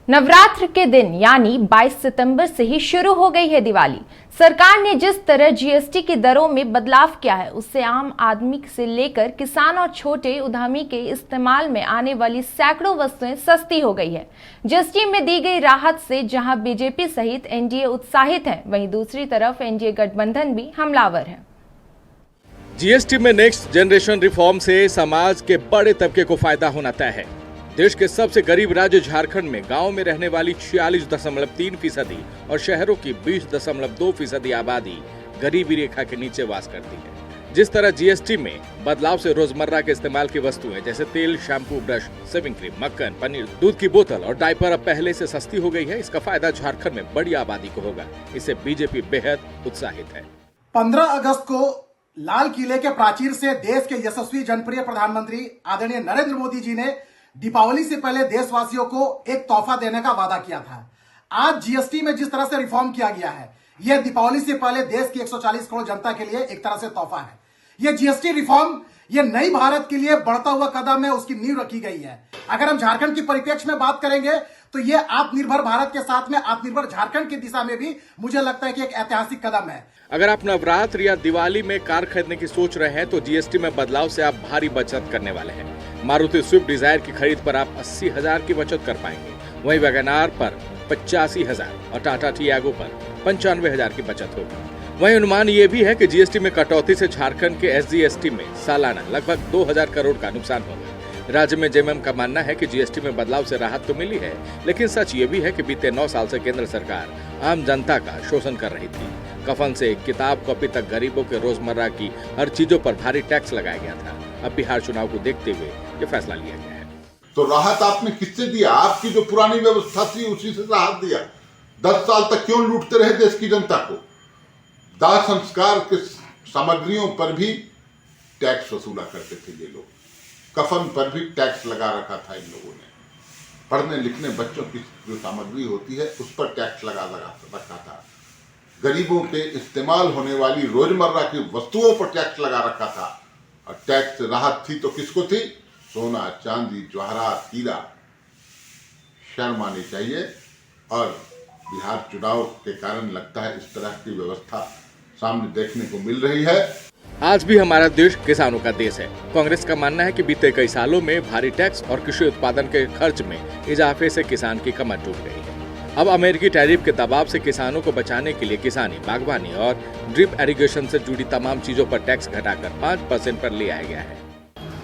नवरात्र के दिन यानी 22 सितंबर से ही शुरू हो गई है दिवाली। सरकार ने जिस तरह जीएसटी की दरों में बदलाव किया है, उससे आम आदमी से लेकर किसान और छोटे उद्यमी के इस्तेमाल में आने वाली सैकड़ों वस्तुएं सस्ती हो गई है। जीएसटी में दी गई राहत से जहां बीजेपी सहित एनडीए उत्साहित है, वहीं दूसरी तरफ एनडीए गठबंधन भी हमलावर है। जीएसटी में नेक्स्ट जनरेशन रिफॉर्म से समाज के बड़े तबके को फायदा होना तय है। देश के सबसे गरीब राज्य झारखंड में गांव में रहने वाली 46.3% और शहरों की 20.2% आबादी गरीबी रेखा के नीचे वास करती है। जिस तरह जीएसटी में बदलाव से रोजमर्रा के इस्तेमाल की वस्तुएं जैसे तेल, शैम्पू, ब्रश, शेविंग क्रीम, मक्खन, पनीर, दूध की बोतल और डायपर अब पहले से सस्ती हो गई है, इसका फायदा झारखंड में बड़ी आबादी को होगा। इससे बीजेपी बेहद उत्साहित है। 15 अगस्त को लाल किले के प्राचीर से देश के यशस्वी जनप्रिय प्रधानमंत्री आदरणीय नरेंद्र मोदी जी ने दीपावली से पहले देशवासियों को एक तोहफा देने का वादा किया था। आज जीएसटी में जिस तरह से रिफॉर्म किया गया है, यह दीपावली से पहले देश की 140 करोड़ जनता के लिए एक तरह से तोहफा है। यह जीएसटी रिफॉर्म यह नई भारत के लिए बढ़ता हुआ कदम है, उसकी नींव रखी गई है। अगर हम झारखंड की परिप्रेक्ष्य में बात करेंगे तो यह आत्मनिर्भर भारत के साथ में आत्मनिर्भर झारखंड की दिशा में भी मुझे लगता है कि एक ऐतिहासिक कदम है। अगर आप नवरात्र या दिवाली में कार खरीदने की सोच रहे हैं तो जीएसटी में बदलाव से आप भारी बचत करने वाले हैं। मारुति स्विफ्ट डिजायर की खरीद पर आप 80,000 की बचत कर पाएंगे। वहीं वैगनार पर 85,000 और टाटा टियागो पर 95,000 की बचत होगी। वहीं अनुमान ये भी है कि जीएसटी में कटौती से झारखंड के एसजीएसटी में सालाना लगभग 2,000 करोड़ का नुकसान होगा। राज्य में जेएमएम का मानना है कि जीएसटी में बदलाव से राहत तो मिली है, लेकिन सच ये भी है कि बीते 9 साल से केंद्र सरकार आम जनता का शोषण कर रही थी। कफन से किताब कॉपी तक गरीबों के रोजमर्रा की हर चीजों पर भारी टैक्स लगाया गया था। अब बिहार चुनाव को देखते हुए ये फैसला लिया गया है। तो राहत आपने किससे दिया? आपकी जो पुरानी व्यवस्था थी उसी से राहत दिया। 10 साल तक क्यों लूटते रहे देश की जनता को? दाह संस्कार के सामग्रियों पर भी टैक्स वसूला करते थे ये लोग। कफन पर भी टैक्स लगा रखा था इन लोगों ने। पढ़ने लिखने बच्चों की जो सामग्री होती है उस पर टैक्स लगा रखा था। गरीबों के इस्तेमाल होने वाली रोजमर्रा की वस्तुओं पर टैक्स लगा रखा था। और टैक्स राहत थी तो किसको थी? सोना, चांदी, जवाहरात, हीरा। शर्म आनी चाहिए। और बिहार चुनाव के कारण लगता है इस तरह की व्यवस्था सामने देखने को मिल रही है। आज भी हमारा देश किसानों का देश है। कांग्रेस का मानना है कि बीते कई सालों में भारी टैक्स और कृषि उत्पादन के खर्च में इजाफे से किसान की कमर टूट गई है। अब अमेरिकी टैरिफ के दबाव से किसानों को बचाने के लिए किसानी, बागवानी और ड्रिप इरिगेशन से जुड़ी तमाम चीजों पर टैक्स घटाकर 5% पर ले आया गया है।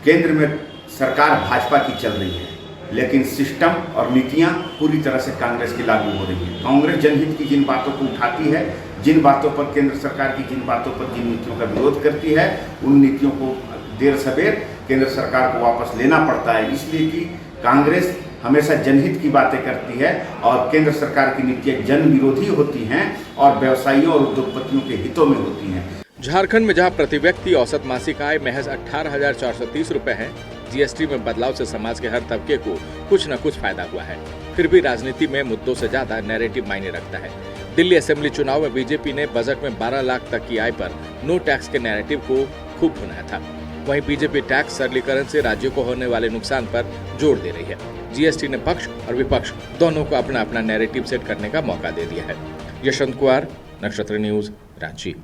केंद्र में सरकार भाजपा की चल रही है, लेकिन सिस्टम और नीतियां पूरी तरह से कांग्रेस की लागू हो रही है। कांग्रेस जनहित की जिन बातों को उठाती है, जिन बातों पर केंद्र सरकार की जिन बातों पर जिन नीतियों का विरोध करती है, उन नीतियों को देर सवेर केंद्र सरकार को वापस लेना पड़ता है, इसलिए कि कांग्रेस हमेशा जनहित की बातें करती है और केंद्र सरकार की नीतियां जन विरोधी होती हैं और व्यवसायियों और उद्योगपतियों के हितों में होती हैं। झारखंड में जहां प्रति व्यक्ति औसत मासिक आय महज 18,430 रुपए है, जीएसटी में बदलाव से समाज के हर तबके को कुछ न कुछ फायदा हुआ है। फिर भी राजनीति में मुद्दों से ज्यादा नैरेटिव मायने रखता है। दिल्ली असेंबली चुनाव में बीजेपी ने बजट में 12 लाख तक की आय पर नो टैक्स के नैरेटिव को खूब भुनाया था। वहीं बीजेपी टैक्स सरलीकरण से राज्यों को होने वाले नुकसान पर जोर दे रही है। जीएसटी ने पक्ष और विपक्ष दोनों को अपना अपना नैरेटिव सेट करने का मौका दे दिया है। यशवंत कुमार, नक्षत्र न्यूज, रांची।